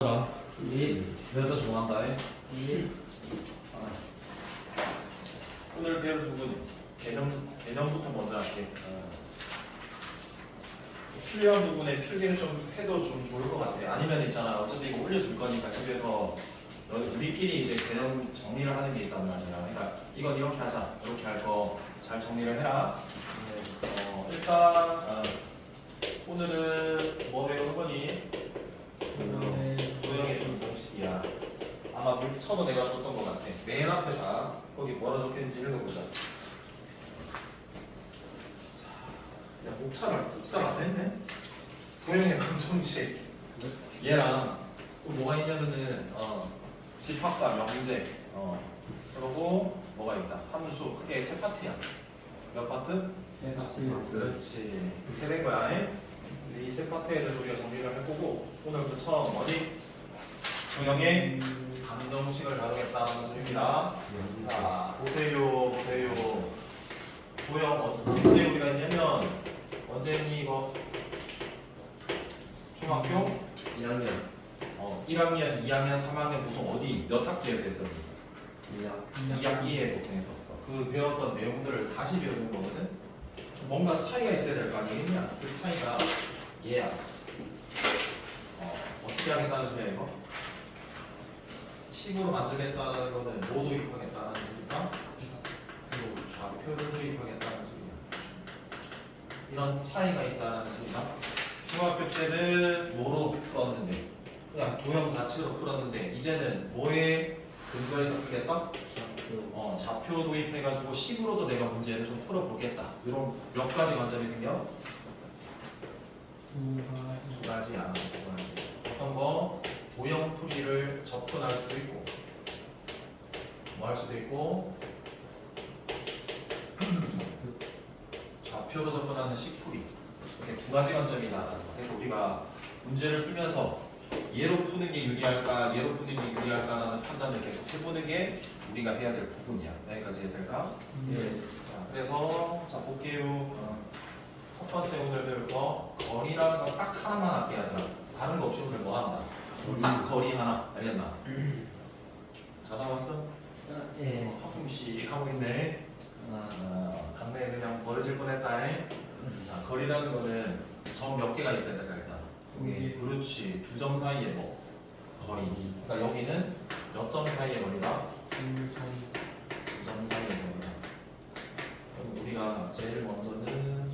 여자 좋아한다. 오늘 배울 부분 개념부터 먼저 할게. 필요한 부분에 필기를 좀 해도 좀 좋을 것 같아. 아니면 있잖아. 어차피 이거 올려줄 거니까 집에서 우리끼리 이제 개념 정리를 하는 게 있단 말이야. 그러니까 이건 이렇게 하자. 이렇게 할 거 잘 정리를 해라. 일단 오늘은 뭐 배우는 거니? 도형의 분정식이야. 아마 목차도 내가 줬던 것 같아. 맨 앞에 봐. 거기 뭐라 적혀있는지 읽어보자. 야, 목차를 복사를 안 했네? 도형의 분정식. 얘랑 또 뭐가 있냐면은 집합과 명제. 그리고 뭐가 있다. 함수. 크게 세 파트야. 몇 파트? 세 파트. 그렇지. 세 된 거야. 그래서 이 세 파트에 대해서 우리가 정리를 할 거고, 오늘부터 처음 어디? 도형의 감정식을 다루겠다는 소리입니다. 자, 보세요. 도형 언제 우리가 했냐면, 언제 했니 이거? 중학교? 1학년 1학년, 2학년, 3학년 보통 어디? 몇 학기에서 했었니? 2학기에 보통 했었어. 그 배웠던 내용들을 다시 배우는 거거든? 뭔가 차이가 있어야 될 거 아니겠냐? 그 차이가 얘야. 어떻게 하겠다는 소리야 이거? 식으로 만들겠다는 거는 뭐 도입하겠다는 소리가? 그리고 좌표를 도입하겠다는 소리야. 이런 차이가 있다는 소리가. 중학교 때는 뭐로 풀었는데 그냥 도형 자체로 풀었는데 이제는 뭐에 근거해서 풀겠다? 좌표 도입해가지고 식으로도 내가 문제를 좀 풀어보겠다. 이런 몇 가지 관점이 생겨? 두 가지야. 어떤 거? 도형 풀이를 접근할 수도 있고 뭐 할 수도 있고 좌표로 접근하는 식풀이. 이렇게 두 가지 관점이 나타나는 거야. 그래서 우리가 문제를 풀면서 얘로 푸는 게 유리할까 얘로 푸는 게 유리할까라는 판단을 계속 해보는 게 우리가 해야 될 부분이야. 여기까지 해야 될까? 자, 그래서 자 볼게요. 첫 번째 오늘 배울 거 거리라는 거 딱 하나만 할게 하더라. 다른 거 없이 오늘 뭐 한다? 딱 거리 하나. 알겠나? 자다 왔어? 하품씩 하고 있네. 강내 그냥 버려질 뻔했다. 자, 거리라는 거는 점 몇 개가 있어야 될까 일단? 그렇지. 두 점 사이의 뭐? 거리. 그러니까 여기는 몇 점 사이의 거리다? 두 점 사이의 거리다. 그럼 우리가 제일 먼저는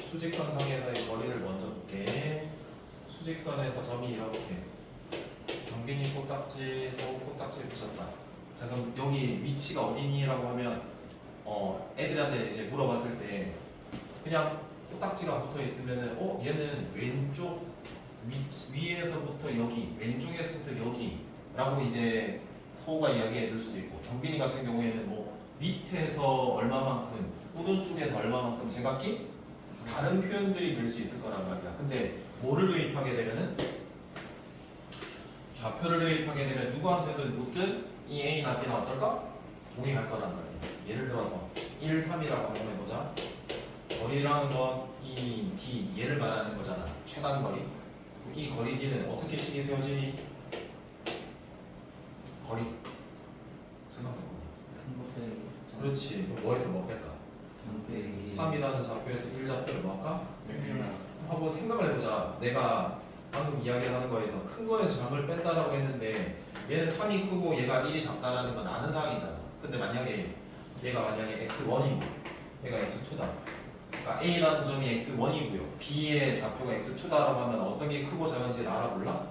수직선 상에서의 거리를 먼저 볼게. 수직선에서 점이 이렇게 경빈이 코딱지, 서우 코딱지 붙였다. 자, 그럼 여기 위치가 어디니?라고 하면 애들한테 이제 물어봤을 때 그냥 코딱지가 붙어 있으면은 얘는 왼쪽 위에서부터 여기, 왼쪽에서부터 여기라고 이제 서우가 이야기해 줄 수도 있고, 경빈이 같은 경우에는 뭐 밑에서 얼마만큼, 오른쪽에서 얼마만큼 제각기 다른 표현들이 될 수 있을 거란 말이야. 근데 뭐를 도입하게 되면은 좌표를 도입하게 되면 누구한테든 묻든 이 A나 B나 어떨까? 동의할 거란 말이야. 예를 들어서 1, 3이라고 한번 해보자. 거리라는 건 이 D, 얘를 말하는 거잖아. 최단 거리. 이 거리 D는 어떻게 식이 세워지니? 거리 생각해보니. 그렇지. 뭐에서 뭐 뺄까? 3이라는 좌표에서 1좌표를 뭐 할까? 한번 생각을 해보자. 내가 방금 이야기하는 거에서 큰 거에서 점을 뺀다라고 했는데 얘는 3이 크고 얘가 1이 작다라는 건 아는 사항이잖아. 근데 만약에 얘가 만약에 x1이고 얘가 x2다. 그러니까 A라는 점이 x1이고요. B의 좌표가 x2다라고 하면 어떤 게 크고 작은지를 알아볼라?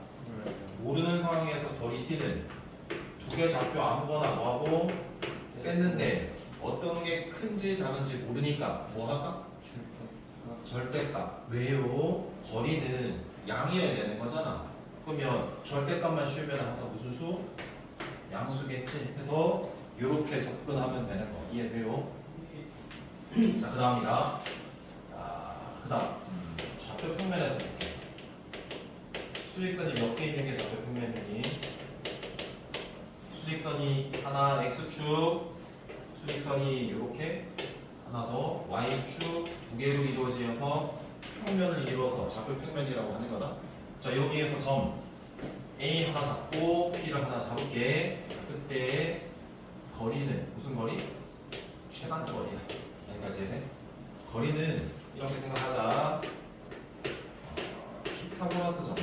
모르는 상황에서 거리 T는 두 개 좌표 아무거나 뭐하고 뺐는데 어떤 게 큰지 작은지 모르니까 뭐 할까? 절대값. 왜요? 거리는 양이어야 되는 거잖아. 그러면 절대값만 씌우면 항상 무슨 수? 양수겠지. 해서 이렇게 접근하면 되는 거. 이해돼요? 자, 그 다음이다. 그 다음 좌표 평면에서 볼게. 수직선이 몇 개 있는 게 좌표 평면이니? 수직선이 하나 x축, 수직선이 이렇게 하나 더 y축 두 개로 이루어지어서 평면을 이루어서 좌표 평면이라고 하는 거다. 자 여기에서 점 A 하나 잡고 P를 하나 잡을게. 자, 그때 거리는 무슨 거리? 최단 거리야. 여기까지 해. 거리는 이렇게 생각하자. 피타고라스 정리.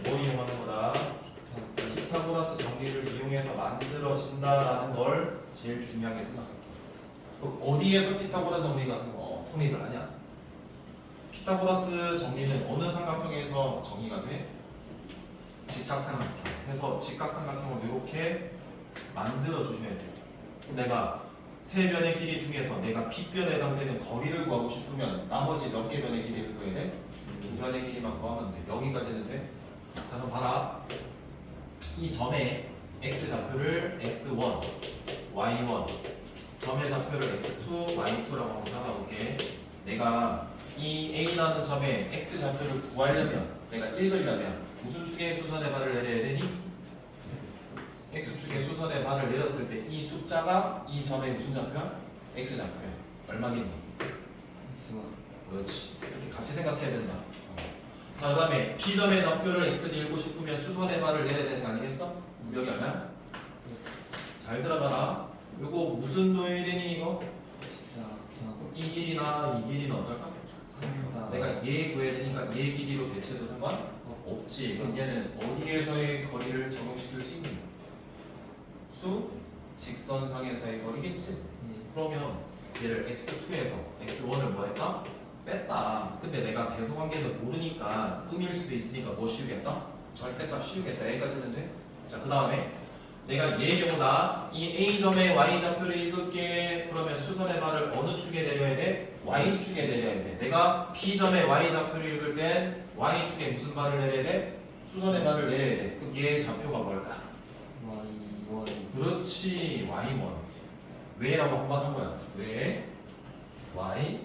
뭐 이용하는 거다? 피타고라스 정리를 이용해서 만들어진다라는 걸 제일 중요하게 생각할게. 그럼 어디에서 피타고라스 정리가 성립을 하냐? 피타고라스 정리는 어느 삼각형에서 정의가 돼? 직각삼각형. 해서 직각삼각형을 이렇게 만들어 주셔야 돼요. 내가 세 변의 길이 중에서 내가 P변에 해당되는 거리를 구하고 싶으면 나머지 몇 개 변의 길이를 구해야 돼? 두 변의 길이만 구하면 돼. 여기까지는 돼? 자 그럼 봐라. 이 점의 x좌표를 x1, y1 점의 좌표를 x2, y2라고 한번 잡아볼게. 내가 이 a라는 점의 x좌표를 구하려면 내가 읽으려면 무슨 축의 수선의 발을 내려야 되니? x축의 수선의 발을 내렸을 때 이 숫자가 이 점의 무슨 좌표야? x좌표야. 얼마겠니? 그렇지. 이렇게 같이 생각해야 된다. 자, 그 다음에 B점의 좌표를 x를 읽고 싶으면 수선의 발을 내려야 되는 거 아니겠어? 여기 얼마야? 잘 들어봐라. 요거 무슨 도형이니 이거? 이 길이나 이 길이는 어떨까? 내가 얘 구해야 되니까 얘 길이로 대체도 상관없지. 그럼 얘는 어디에서의 거리를 적용시킬 수 있는 거야? 수, 직선상에서의 거리겠지? 그러면 얘를 x2에서 x1을 뭐 했다? 뺐다. 근데 내가 대소관계는 모르니까 음일 수도 있으니까 뭐 씌우겠다? 절대값 씌우겠다. 여기까지는 돼? 자, 그 다음에 내가 얘의 경우다. 이 A점의 Y좌표를 읽을게. 그러면 수선의 발을 어느 축에 내려야 돼? Y축에 내려야 돼. 내가 B점의 Y좌표를 읽을 땐 Y축에 무슨 발을 내려야 돼? 수선의 발을 내려야 돼. 그럼 얘의 좌표가 뭘까? Y1. 그렇지. Y1. 왜라고 한번 한 거야. 왜? Y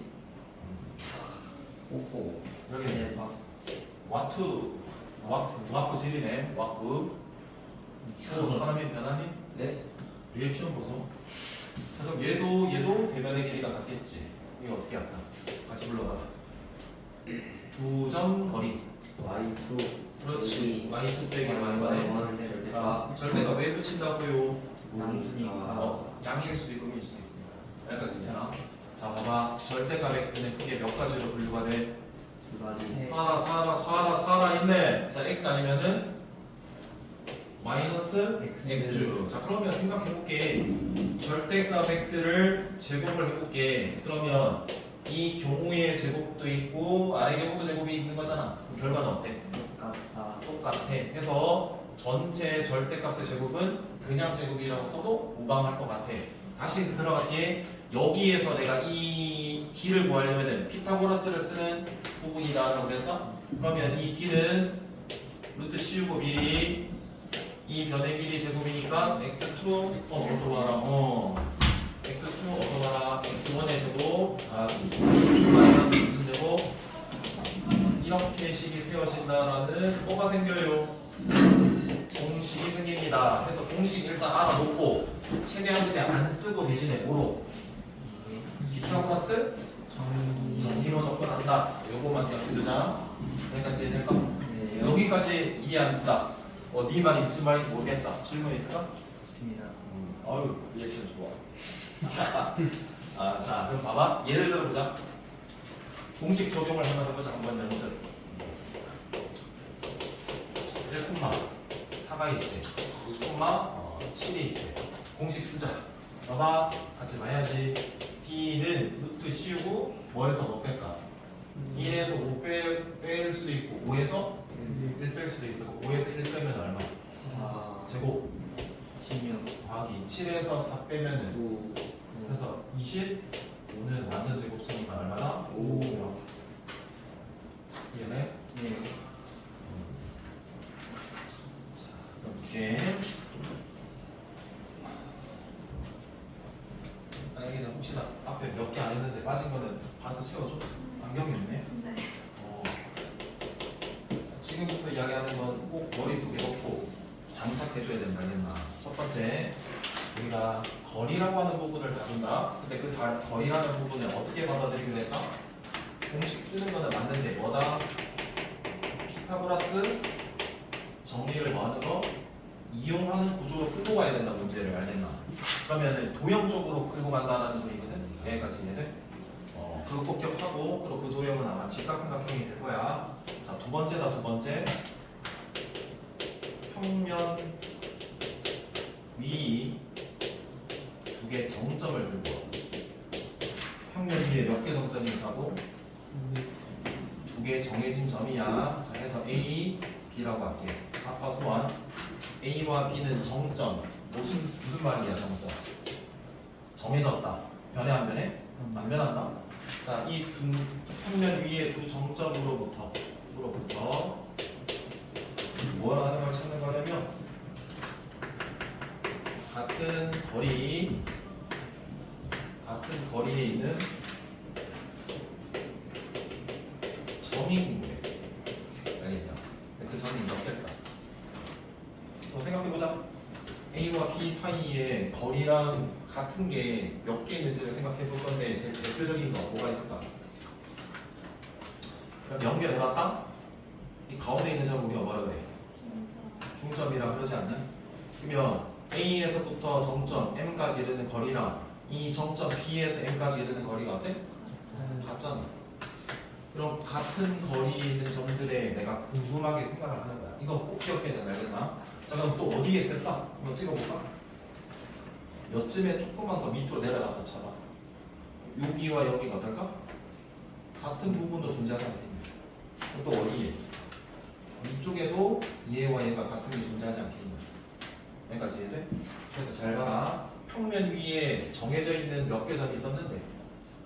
오호. 여기 대박. 와쿠 질이네. 와쿠. 사람이 변하니? 네. 리액션 보소. 자 그럼 얘도 대변의 길이가 같겠지. 이거 어떻게 할까? 같이 불러봐. 두 점 거리. Y2. 그렇지. Y2 빼기 Y1에 절대가 왜 붙인다고요? 양수니까. 양일 수도 있고 음일 수도 있습니다. 여기까지 되나? 자 봐봐. 절대값 x는 크게 몇 가지로 분류가 돼? 두 가지. 살아 있네. 자 x 아니면은 마이너스 X. x주. 자 그러면 생각해볼게. 절대값 x를 제곱을 해볼게. 그러면 이 경우의 제곱도 있고 아래 경우도 제곱이 있는 거잖아. 그럼 결과는 어때? 똑같아. 해서 전체 절대값의 제곱은 그냥 제곱이라고 써도 무방할 것 같아. 다시 들어갈게. 여기에서 내가 이 d를 구하려면 피타고라스를 쓰는 부분이다라고 그랬다? 그러면 이 d는 루트 씌우고 미리 이 변의 길이 제곱이니까 x2 어서 봐라. x2 어서 봐라. x1의 제곱 마이너스 무슨 제곱 이렇게 식이 세워진다라는 뭐가 생겨요? 공식이 생깁니다. 그래서 공식 일단 알아놓고 최대한 그냥 안 쓰고 대신에 뭐로? 피타고라스 정리로 접근한다. 요거만 그냥 들으자. 여기까지 이해될까? 네. 여기까지 이해 안 된다. 네 말이 무슨 말인지 모르겠다. 질문 있을까? 좋습니다. 아유 리액션 좋아. 자 그럼 봐봐. 예를 들어보자. 공식 적용을 한번 해보자. 한번 연습. 1,4가 있대. 6,7이 있대. 공식 쓰자. 봐봐. 같이 봐야지. D는 루트 씌우고 뭐에서 뭐 뺄까? 1에서 5 뺄 수도 있고 5에서 1 뺄 수도 있어. 5에서 1 빼면 얼마? 제곱 10명. 더하기 7에서 4 빼면은 9. 그래서 25는 완전 제곱수니까 얼마나? 5. 이해돼? 네. 이렇게 만약에 혹시나 앞에 몇 개 안 했는데 빠진 거는 봐서 채워줘. 안경이 있네. 네. 자, 지금부터 이야기하는 건 꼭 머릿속에 넣고 장착해줘야 된다. 알겠나? 첫 번째, 우리가 거리라고 하는 부분을 다룬다. 근데 그 거리라는 부분을 어떻게 받아들이게 될까? 공식 쓰는 거는 맞는데 뭐다? 피타고라스 정리를 뭐 하는 거? 이용하는 구조로 끌고 가야 된다 문제를 알겠나? 그러면은 도형적으로 끌고 간다는 소리거든. 여기까지 이해돼? 그거 꼭 기억하고 그리고 그 도형은 아마 직각삼각형이 될 거야. 자, 두 번째다 두 번째. 평면 위 두 개 정점을 들고 와. 평면 위에 몇 개 정점이 있다고? 두 개 정해진 점이야. 자, 해서 A, B라고 할게. 아빠 소환. A와 B는 정점. 무슨 말이야 정점? 정해졌다. 변해 안 변해? 안 변한다. 자, 이 평면 위에 두 정점으로부터 뭘 하는 걸 찾는 거냐면 같은 거리에 있는 점이 궁금해. 알겠냐? 그 점이 몇 개일까? 더 생각해보자. A와 B 사이에 거리랑 같은 게 몇 개 있는지를 생각해 볼 건데 제일 대표적인 거 뭐가 있을까? 그럼 연결해봤다? 이 가운데 있는 점 우리가 뭐라 그래? 중점이라 그러지 않나? 그러면 A에서부터 정점 M까지 이르는 거리랑 이 정점 B에서 M까지 이르는 거리가 어때? 같잖아. 그럼 같은 거리에 있는 점들에 내가 궁금하게 생각을 하는 거야. 이거 꼭 기억해야 된다, 알겠나? 자, 그럼 또 어디에 있을까? 한번 찍어볼까? 여쯤에 조금만 더 밑으로 내려갔다 쳐봐. 여기와 여기가 어떨까? 같은 부분도 존재하지 않겠니? 또 어디에? 이쪽에도 얘와 얘가 같은 게 존재하지 않겠니? 여기까지 이해돼? 그래서 잘 봐라. 평면 위에 정해져 있는 몇 개 점이 있었는데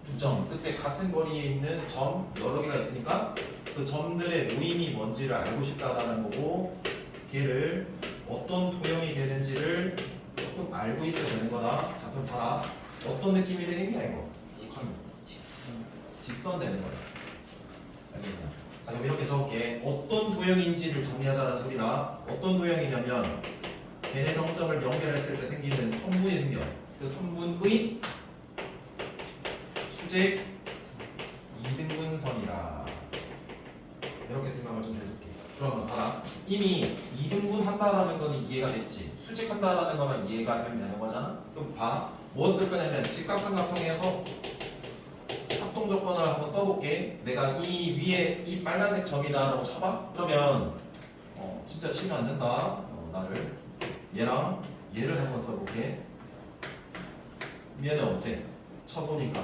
두 점. 그때 같은 거리에 있는 점 여러 개가 있으니까 그 점들의 모임이 뭔지를 알고 싶다라는 거고 걔를 어떤 도형이 되는지를 조금 알고 있어야 되는 거다. 자, 그럼 봐라. 어떤 느낌이 되겠냐 이거? 직선 되는 거야. 알겠냐? 자, 그럼 이렇게 적을게. 어떤 도형인지를 정리하자는 소리다. 어떤 도형이냐면 걔네 정점을 연결했을 때 생기는 선분이 생겨. 그 선분의 수직 이등분선이다. 이렇게 생각을 좀 해줄게. 그러면 봐라. 이미 이등분 한다라는 건 이해가 됐지. 수직한다라는 거는 이해가 되는 거잖아. 그럼 봐. 뭐 쓸 거냐면 직각삼각형에서 합동조건을 한번 써볼게. 내가 이 위에 이 빨간색 점이다라고 쳐봐. 그러면 진짜 치면 안 된다. 나를 얘랑 얘를 한번 써볼게. 얘는 어때? 쳐보니까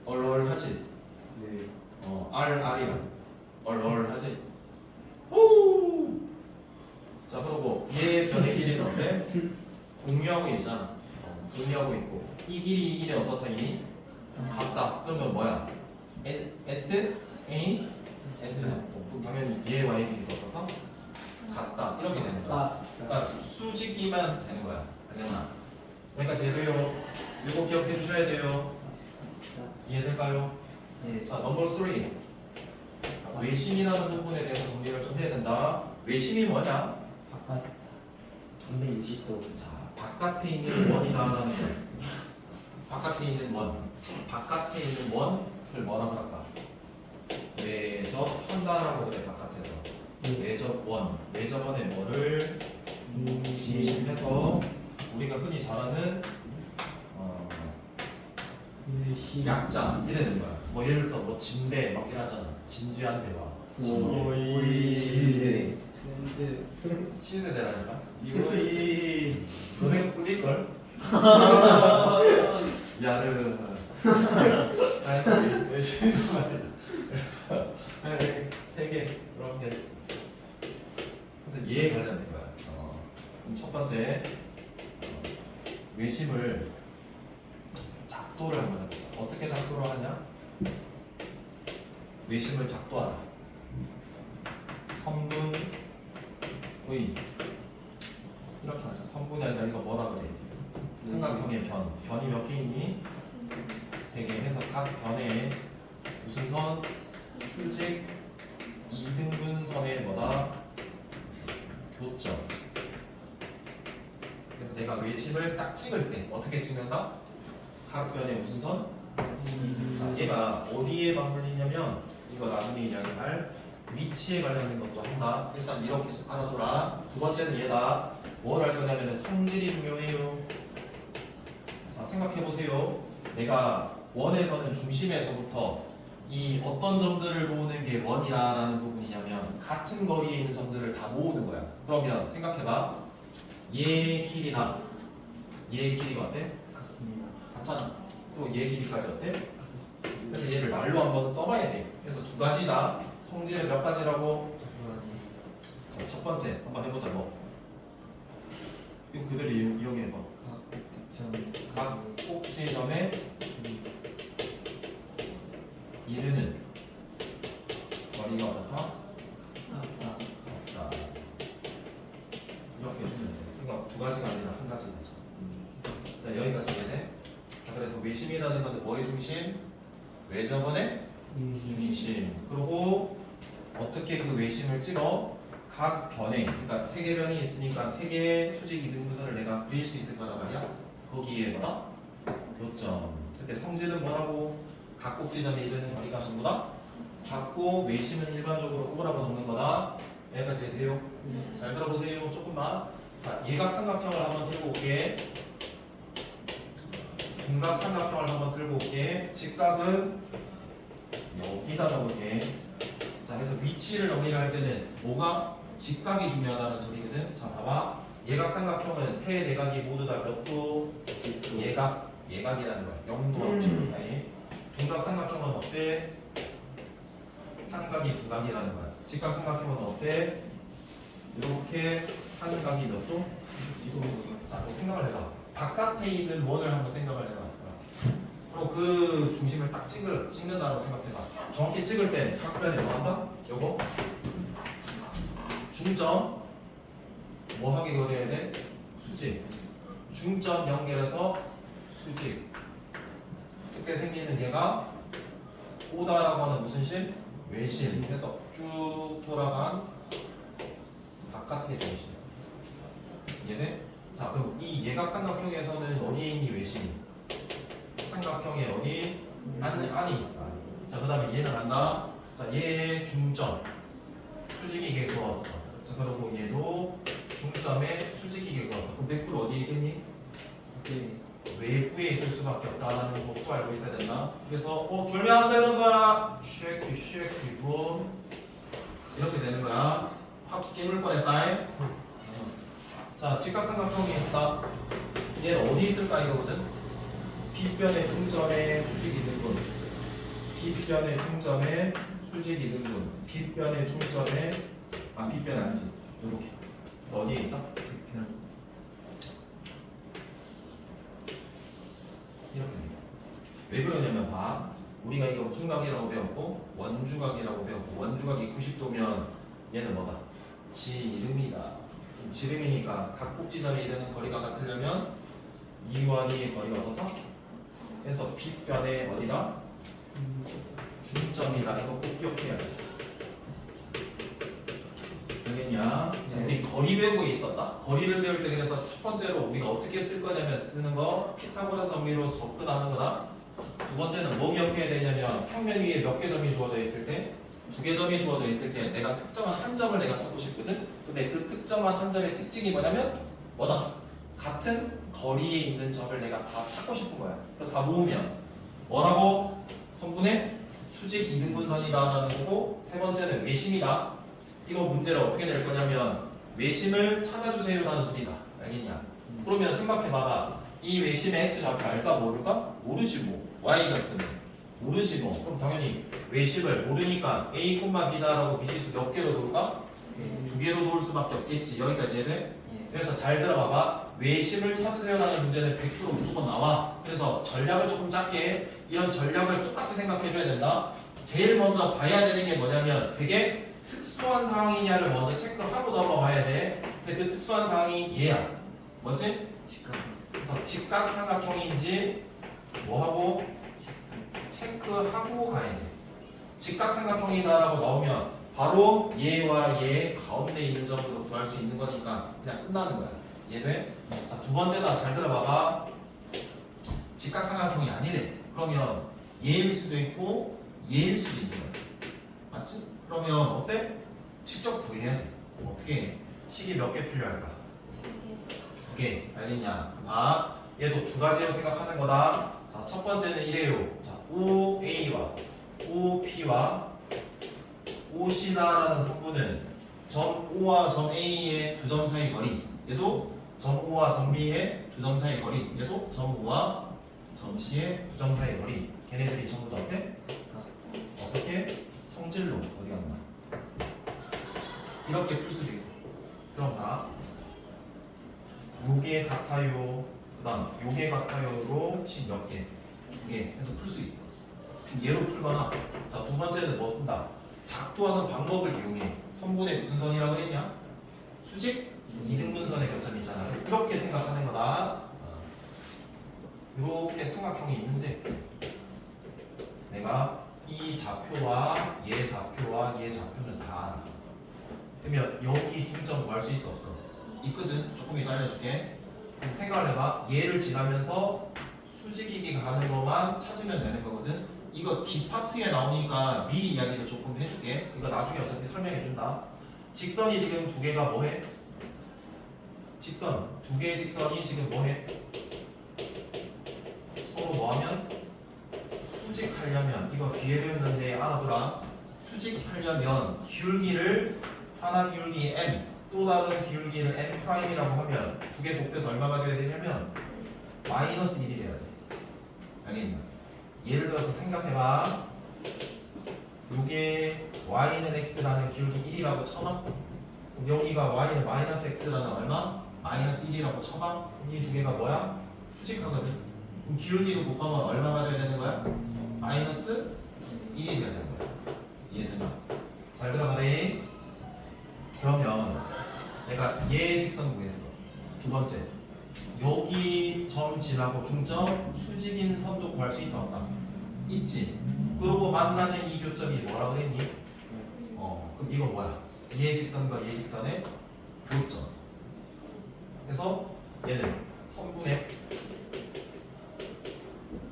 얼얼하지? 네. R이랑 얼얼하지? 오! 자, 그리고 얘 변의 길이는 어때? 공유하고 있잖아. 공유하고 있고 이 길이 어떻다 이니? 같다. 그러면 뭐야? S, A, S. 그럼 당연히 얘와 얘 길이가 어떻다? 같다. 이렇게 되는 거야. 그러니까 수직이만 되는 거야. 알겠나? 그러니까 제도요. 이거 기억해 주셔야 돼요. 이해될까요? 네. 자, 넘버 3. 외심이라는 부분에 대해서 정리를 좀 해야 된다. 외심이 뭐냐? 바깥 360도. 자, 바깥에 있는 원이다라는 거. 바깥에 있는 원. 바깥에 있는 원을 뭐라 그럴까? 매접한다라고 그래, 바깥에서. 매접원. 매접원의 뭐를 중심해서 우리가 흔히 잘 아는 약자 이래는 거야. 뭐 예를 들어서 뭐 진대 막 이러잖아. 진지한 대화. 진대. 신세대라니까. 이거이. 너네 꿀릴걸? 야르. 그래서 열심히 말이야. 그래서 되게 그렇게 했어. 그래서 얘에 관련된 거야. 그럼 첫 번째 외심을 작도를 한번 해보자. 어떻게 작도를 하냐? 외심을 작도하라. 선분의 이렇게 하자. 선분이 아니라 이거 뭐라 그래? 삼각형의 변. 변이 몇 개 있니? 3개 해서 각 변에 무슨 선? 수직 이등분선의 뭐다? 교점. 그래서 내가 외심을 딱 찍을 때 어떻게 찍는다? 각 변에 무슨 선? 자, 얘가 어디에 맞물리냐면 이거 나중에 이야기할 위치에 관련된 것도 한다. 일단 이렇게 알아둬라. 두 번째는 얘다. 뭘 할 거냐면 성질이 중요해요. 자, 생각해 보세요. 내가 원에서는 중심에서부터 이 어떤 점들을 모으는 게 원이라는 부분이냐면 같은 거리에 있는 점들을 다 모으는 거야. 그러면 생각해봐. 얘 길이나 얘 길이가 어때? 같습니다. 같잖아. 그리고 얘 길이까지 어때? 그래서 얘를 말로 한번 써봐야 돼. 그래서 두 가지다. 성질은 몇 가지라고? 두 가지. 자, 첫 번째 한번 해보자. 뭐 이거 그대로 이용해봐. 각 꼭지점에 이르는 거리가 어떻다? 같다. 이렇게 해주면 돼. 그러니까 두 가지가 아니라 한 가지 되죠. 자, 여기까지 이해돼? 자, 그래서 외심이라는 건 뭐의 중심? 외접원의 중심. 그리고 어떻게 그 외심을 찍어? 각 변에, 그러니까 세 개 변이 있으니까 세 개의 수직 이등분선을 내가 그릴 수 있을 거란 말이야. 거기에 뭐다? 교점. 근데 성질은 뭐라고? 각 꼭지점에 이르는 거리가 전부 다 같고 외심은 일반적으로 O라고 적는 거다. 여기까지 돼요? 잘 들어보세요. 조금만. 자, 예각삼각형을 한번 들고 올게. 둔각삼각형을 한번 들고 올게. 직각은 여기다 적을게. 자, 그래서 위치를 정리를 할 때는 뭐가 직각이 중요하다는 소리거든. 자, 봐봐. 예각삼각형은 세 내각이 모두 다 몇 도? 예각이라는 거야. 0도와 90도 사이. 둔각삼각형은 어때? 한 각이 두 각이라는 거야. 직각삼각형은 어때? 이렇게 한 각이 몇 도? 자, 그럼 생각을 해봐. 바깥에 있는 원을 한번 생각을 해봐. 그리고 그 중심을 딱 찍는다고 생각해봐. 정확히 찍을 때 각변에 뭐 한다? 요거 중점 뭐 하게 그려야 돼? 수직. 중점 연결해서 수직. 그때 생기는 얘가 오다라고 하는 무슨 실? 외실. 해서 쭉 돌아간 바깥의 중심. 이해돼? 자, 그럼 이 예각삼각형에서는 어디에 있니 외실이? 삼각형의 어디? 안에 있어. 자, 그 다음에 얘는 간다. 자, 얘 중점 수직이게 그었어. 자, 그리고 얘도 중점에 수직이게 그었어. 그럼 100% 어디에 있겠니? 외부에 있을 수밖에 없다라는 것도 알고 있어야 된다. 그래서 졸면 안 되는 거야. 쉐이크 붐 이렇게 되는 거야. 확 깨물 뻔했다. 자, 직각삼각형이 있다. 얘는 어디 있을까 이거거든. B변의 중점에 수직 이등분. B변의 중점에 수직 이등분. B변의 중점에 B변 아니지. 이렇게. 그래서 어디에 있다? 이렇게 돼. 왜 그러냐면 봐. 우리가 이거 무슨 각이라고 배웠고 원주각이라고 배웠고 원주각이 90도면 얘는 뭐다? 지름이다. 지름이니까 각 꼭지점에 이르는 거리가 같으려면 이와 이의 거리가 어떻다? 그래서 B변의 어디다? 중점이다. 이거 꼭 기억해야 돼. 알겠냐? 자, 우리 거리 배우고 있었다. 거리를 배울 때 그래서 첫 번째로 우리가 어떻게 쓸 거냐면 쓰는 거 피타고라스 정리로 접근하는 거다. 두 번째는 뭐 기억해야 되냐면 평면 위에 몇 개 점이 주어져 있을 때, 두 개 점이 주어져 있을 때 내가 특정한 한 점을 내가 찾고 싶거든. 근데 그 특정한 한 점의 특징이 뭐냐면 뭐다? 같은 거리에 있는 점을 내가 다 찾고 싶은 거야. 그래서 다 모으면 뭐라고? 성분의 수직 이등분선이다라는 거고, 세 번째는 외심이다. 이거 문제를 어떻게 낼 거냐면 외심을 찾아주세요라는 소리다. 알겠냐? 그러면 생각해봐봐. 이 외심의 x 좌표 알까 모를까? 모르지 뭐. y 좌표는 모르지 뭐. 그럼 당연히 외심을 모르니까 a, b다라고 미지수 몇 개로 놓을까? 두 개로 놓을 수밖에 없겠지. 여기까지 이해돼? 그래서 잘 들어봐봐. 외심을 찾으세요라는 문제는 100% 무조건 나와. 그래서 전략을 조금 작게, 이런 전략을 똑같이 생각해줘야 된다. 제일 먼저 봐야 되는 게 뭐냐면 되게 특수한 상황이냐를 먼저 체크하고 넘어가야 돼. 근데 그 특수한 상황이 얘야. 뭐지? 그래서 직각삼각형인지 뭐하고 체크하고 가야 돼. 직각삼각형이다라고 나오면 바로 얘와 얘 가운데 있는 점으로 구할 수 있는 거니까 그냥 끝나는 거야. 이해돼? 자, 두 번째다. 잘 들어봐봐. 직각삼각형이 아니래. 그러면 얘일 수도 있고 얘일 수도 있는 거야. 맞지? 그러면 어때? 직접 구해야 돼. 어떻게? 식이 몇 개 필요할까? 2개. 알겠냐? 봐. 얘도 두 가지로 생각하는 거다. 자, 첫 번째는 이래요. 자, OA와 OP와 OC다라는 성분은 점 O와 점 A의 두 점 사이 거리. 얘도 점 O와 점 B의 두 점 사이 거리. 얘도 점 O와 점 C의 두 점 사이 거리. 걔네들이 전부 다 어때? 어떻게? 성질로 어디 갔나? 이렇게 풀 수도 있고. 그럼 봐. 요게 같아요. 그 다음 요게 같아요로 식 몇 개? 2개 해서 풀 수 있어. 얘로 풀거나. 자, 두 번째는 뭐 쓴다? 작도하는 방법을 이용해. 선분의 무슨 선이라고 했냐? 수직 이등분선의 교점이잖아. 이렇게 생각하는 거다. 이렇게 삼각형이 있는데 내가 이 좌표와 얘 좌표와 얘 좌표는 다 알아. 그러면 여기 중점 구할 수 있어 없어? 있거든. 조금 이따 알려줄게. 그럼 생각을 해봐. 얘를 지나면서 수직이기 가는 것만 찾으면 되는 거거든. 이거 뒷파트에 나오니까 미리 이야기를 조금 해줄게. 이거 나중에 어차피 설명해준다. 직선이 지금 두 개가 뭐해? 직선 두 개의 직선이 지금 뭐해? 서로 뭐하면? 수직하려면 이거 뒤에 배웠는데 알아둬라. 수직하려면 기울기를 하나 기울기 m 또 다른 기울기를 m 프라임이라고 하면 두 개 곱해서 얼마가 돼야 되냐면 마이너스 1이 돼야 돼. 알겠냐? 예를 들어서 생각해봐. 요게 y는 x라는 기울기 1이라고 쳐봐. 여기가 y는 마이너스 x라는 얼마? 마이너스 1이라고 쳐봐. 이 두 개가 뭐야? 수직하거든. 그럼 기울기를 곱하면 얼마가 돼야 되는 거야? 마이너스 1이 돼야 되는 거야. 이해되나? 잘 들어가래. 그러면 내가 얘 직선 구했어. 두 번째, 여기 점 지나고 중점 수직인 선도 구할 수 있다 없다? 있지. 그러고 만나는 이 교점이 뭐라 그랬니? 그럼 이거 뭐야? 얘 직선과 얘 직선의 교점. 그래서 얘는 선분의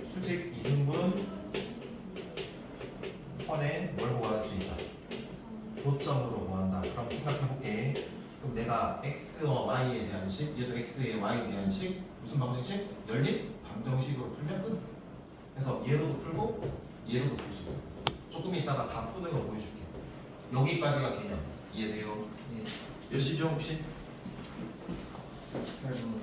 수직 이등분 선에 뭘 구할 수 있다? 교점으로 구한다. 그럼 생각해볼게. 그럼 내가 x와 y에 대한 식, 얘도 x에 y에 대한 식, 무슨 방정식? 연립 방정식으로 풀면 끝. 그래서 얘로도 풀고 얘로도 풀 수 있어. 조금 이따가 다 푸는 거 보여줄게. 여기까지가 개념. 이해돼요? 네. 몇 시죠 혹시? 18분